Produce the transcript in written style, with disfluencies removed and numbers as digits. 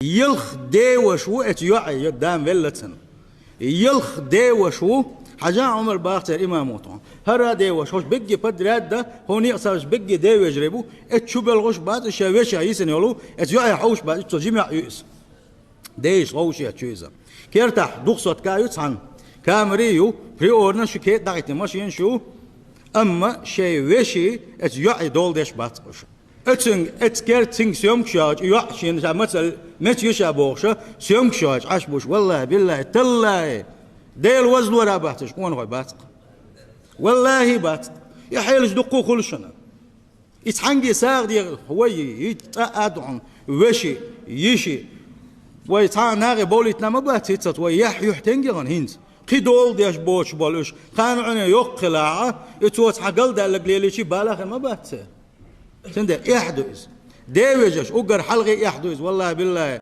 يلخ ديوة شو اتيوعي يدام فيلتن يلخ ديوة شو حاجة عمر باختر إمام وطن هرا ديوة شوش بيجي بدراد ده هوني أصابش بيجي ديوة يجربو اتشوب الغش بعد الشاويش عيسن يقولوا اتيوعي حوش بعد اتجمع يؤس ديش غوشي اتشويزا كيرتاح دوخصت كايوت عن كامريو بريورنا شو كيت داعتي ماشيين شو أما شاويشي اتيوعي دول ديش باتقش اتكر تين سيوم شاج يوحشين مثل مت يشابوخش سيوم شاج عشبوش والله بالله تالله ديل وزن ورا باتش كون هو باتق والله باتق يا حيلش دقو كل شنا يتحنجي ساغ دي هو يتقعد وشي يشي ويتعان ناغي بولي تنام باتيتت ويح يحتنجي غن هند قدول ديش بوش بولوش خانو عنا يقلع يتوت حقل دالك ليليشي بالاخ ما باتسه سندر يحدث ديوجش أجر حلقي يحدث والله بالله